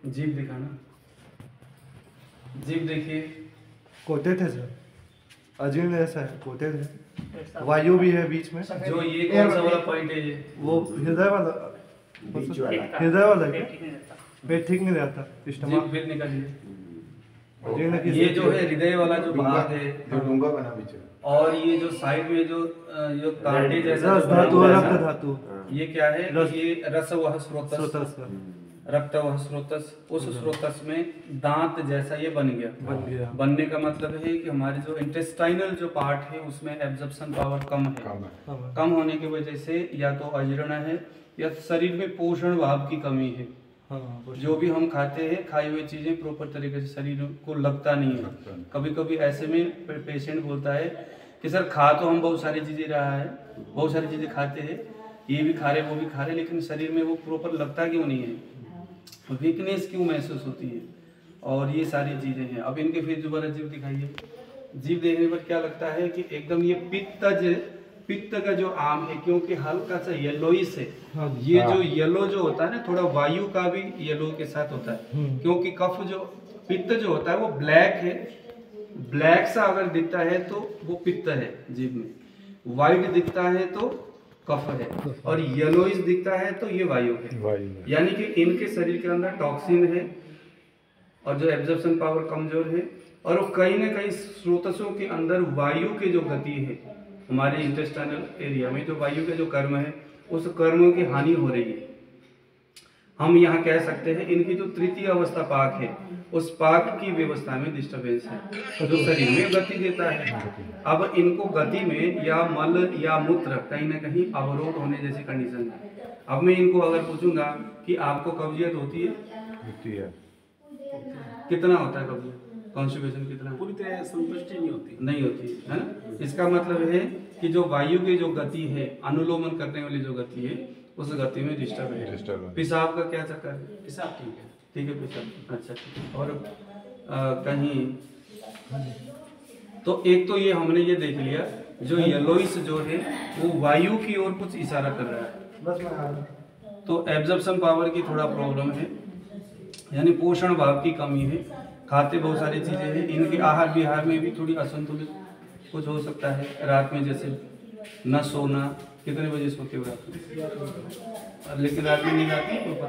जीभ दिखाना, जीभ देखिए। कोटेड है सर, अजीब ऐसा है, कोटेड है, वायु भी है बीच में। जो ये कौन सा वाला पॉइंट है, ये वो हृदय वाला, हृदय वाला क्या? पेट ठीक नहीं रहता, जीभ स्टमक। फिर निकालिए। अजीब ना ये जो है हृदय वाला जो भाग है, जो डूंगा बना पीछे, और ये जो साइड में जो कांटे जैसा रस जो बना धातु हुआ और है रक्त ना, धातु, ये क्या है? रस- ये रसवह स्रोतस, स्रोतस का रक्तवह स्रोतस। उस स्रोतस में दांत जैसा ये बन गया। बन गया। बनने का मतलब है कि हमारे जो इंटेस्टाइनल जो पार्ट है उसमें एब्जॉर्प्शन पावर कम है। काम है। कम होने की वजह से या तो अजीर्ण है या शरीर में पोषण भाव की कमी है। हाँ, जो भी हम खाते हैं, खाई हुई चीजें प्रॉपर तरीके से शरीर को लगता नहीं है। कभी कभी ऐसे में पेशेंट बोलता है कि सर खा तो हम बहुत सारी चीजें रहा है, बहुत सारी चीजें खाते हैं, ये भी खा रहे वो भी खा रहे, लेकिन शरीर में वो प्रॉपर लगता क्यों नहीं है, वीकनेस क्यों महसूस होती है, और ये सारी चीजें हैं। अब इनके फिर दोबारा जीव दिखाइए। जीव देखने पर क्या लगता है कि एकदम ये पित्त का जो आम है, क्योंकि हल्का सा येलोइश है। ये जो येलो जो होता है ना, थोड़ा वायु का भी येलो के साथ होता है, क्योंकि कफ जो पित्त जो होता है वो ब्लैक है। ब्लैक सा अगर दिखता है तो वो पित्त है जीभ में, व्हाइट दिखता है तो कफ है, और येलोइश दिखता है तो ये वायु है। यानी कि इनके शरीर के अंदर टॉक्सिन है, और जो एब्जॉर्प्शन पावर कमजोर है, और वो कहीं ना कहीं स्रोतसों के अंदर वायु की जो गति है, हमारे इंटेस्टाइनल एरिया में जो वायु के जो कर्म है, उस कर्मों की हानि हो रही है। हम यहाँ कह सकते हैं इनकी जो तृतीय अवस्था पाक है, उस पाक की व्यवस्था में डिस्टर्बेंस है, जो शरीर में गति देता है। अब इनको गति में या मल या मूत्र कहीं ना कहीं अवरोध होने जैसी कंडीशन है। अब मैं इनको अगर पूछूंगा कि आपको कब्जियत होती है, कितना होता है कब्जियत, कॉन्स्टिपेशन कितना? पूरी तरह संतुष्टि नहीं होती है ना। इसका मतलब है कि जो वायु की जो गति है, अनुलोमन करने वाली जो गति है, उस गति में डिस्टर्ब है। पेशाब का क्या चक्कर है? पेशाब ठीक है पेशाब अच्छा ठीक है। और कहीं तो एक तो ये हमने ये देख लिया, जो येलोइश जो है वो वायु की ओर कुछ इशारा कर रहा है, तो एब्जॉर्प्शन पावर की थोड़ा प्रॉब्लम है, यानी पोषण भाव की कमी है। खाते बहुत सारी चीजें हैं, इनके आहार विहार में भी थोड़ी असंतुलित कुछ हो सकता है। रात में जैसे न सोना, कितने बजे सोते हो रात में? लेकिन रात में नींद आती है ऊपर?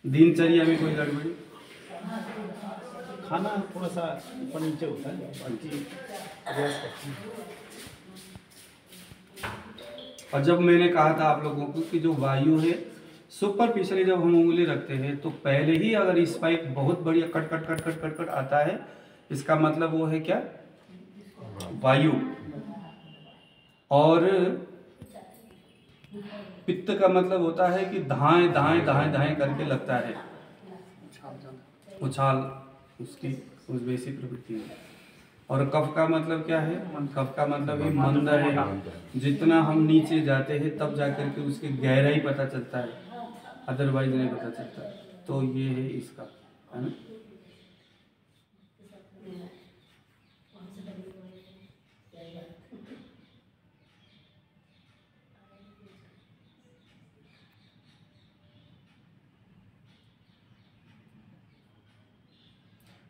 दिनचर्या में कोई गड़बड़ी? खाना थोड़ा सा ऊपर नीचे होता है, बाकी और जब मैंने कहा था आप लोगों को कि जो वायु है सुपरफिशियली जब हम उंगली रखते हैं तो पहले ही अगर स्पाइक बहुत बढ़िया cut cut cut cut cut cut आता है, इसका मतलब वो है क्या? वायु। और पित्त का मतलब होता है कि धाएं धाएं धाएं धाएं करके लगता है, उछाल उसकी उस वैसी प्रवृत्ति है। और कफ का मतलब क्या है? कफ का मतलब ही मंद है। जितना हम नीचे जाते हैं तब जाकर के उसकी गहराई पता चलता है, अदरवाइज नहीं पता चलता। तो ये है इसका, है ना।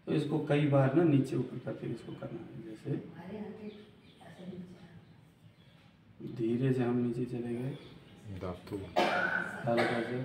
तो इसको कई बार ना नीचे ऊपर करके इसको करना है। जैसे धीरे से हम नीचे चले गए, हल्का से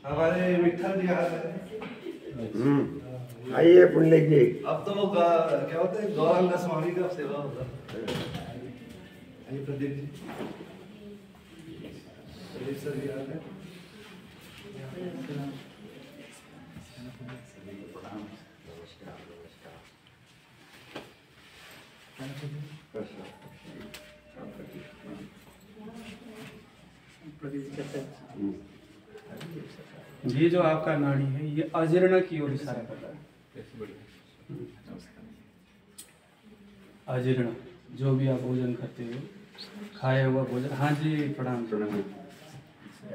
हमारे विठल जी आ रहे हैं। आइए पुंडलिक जी। अब तो वो क्या होते हैं गौरांग स्वामी का सेवा होगा। आइए प्रदीप जी। प्रदीप सर जी आ रहे हैं। ये जो आपका नाड़ी है ये अजीर्ण की ओर इशारा कर रहा है। अजीर्ण जो भी आप भोजन करते हो, खाया हुआ भोजन। हाँ जी, प्रणाम प्रणाम।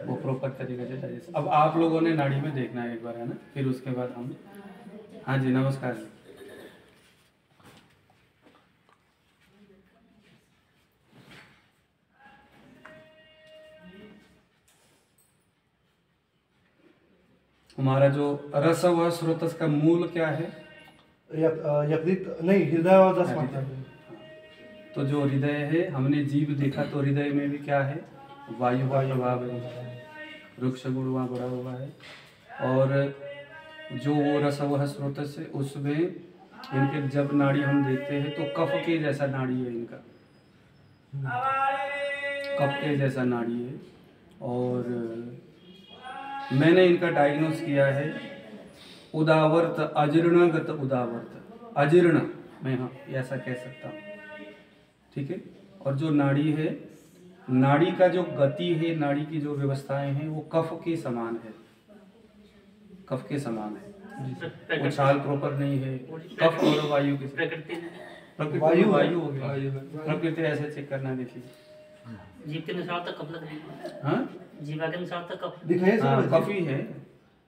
वो प्रॉपर तरीके से डाइजेस्ट। अब आप लोगों ने नाड़ी में देखना है एक बार, है ना, फिर उसके बाद हम। हाँ जी, नमस्कार जी। हमारा जो रस व स्रोतस का मूल क्या है? यकृत नहीं, हृदय और दस मात्रा। तो जो हृदय है, हमने जीव देखा तो हृदय में भी क्या है? वायु का प्रभाव है, वृक्ष गुण वहाँ बढ़ा हुआ है। और जो वो रस व स्रोतस है उसमें इनके जब नाड़ी हम देखते हैं तो कफ के जैसा नाड़ी है इनका, कफ के जैसा नाड़ी है। और मैंने इनका डायग्नोस किया है उदावर्त, अजीर्णगत उदावर्त, अजीर्ण मैं हाँ ऐसा कह सकता हूँ, ठीक है। और जो नाड़ी है, नाड़ी का जो गति है, नाड़ी की जो व्यवस्थाएं हैं वो कफ के समान है, कफ के समान है। उछाल प्रॉपर नहीं है। कफ और वायु के प्रकृति वायु हो गया। प्रकृति ऐसे चेक करना, देखिए जीव के अनुसार तक कब लग रही है? हाँ, जीवा के अनुसार तक कब दिखाइए सर। कफी है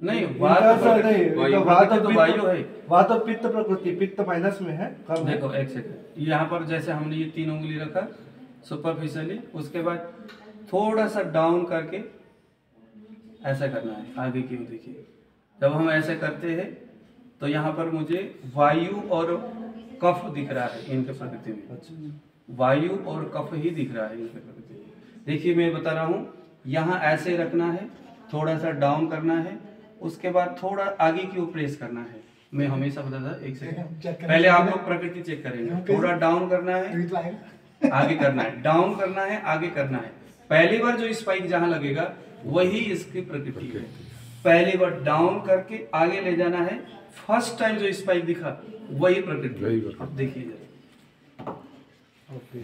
नहीं, वात नहीं, वात तो वायु है। वात और पित्त प्रकृति, पित्त माइनस में है, कम है। देखो एक सेकंड, यहाँ पर जैसे हमने ये 3 उंगली रखा सुपरफिशियली, उसके बाद थोड़ा सा डाउन करके ऐसा करना है आगे की ओर। देखिए जब हम ऐसे करते हैं तो यहाँ पर मुझे वायु और कफ दिख रहा है इनके प्रकृति में। वायु और कफ ही दिख रहा है इनके प्रकृति में। देखिए मैं बता रहा हूँ, यहाँ ऐसे रखना है, थोड़ा सा डाउन करना है, उसके बाद थोड़ा आगे की ओर प्रेस करना है। मैं हमेशा बताता था, एक सेकंड पहले आप लोग प्रकृति चेक करेंगे। थोड़ा डाउन करना है, आगे करना है, डाउन करना है, आगे करना है। पहली बार जो स्पाइक जहां लगेगा वही इसकी प्रकृति है। पहली बार डाउन करके आगे ले जाना है, फर्स्ट टाइम जो स्पाइक दिखा वही प्रकृति। अब देखिए जरा,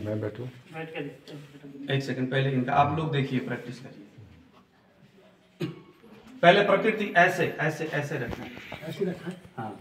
मैं बैठूं? बैठ के देखते हैं। एक सेकंड पहले इनका आप लोग देखिए, प्रैक्टिस करिए। पहले प्रकृति ऐसे ऐसे ऐसे रखना है। हाँ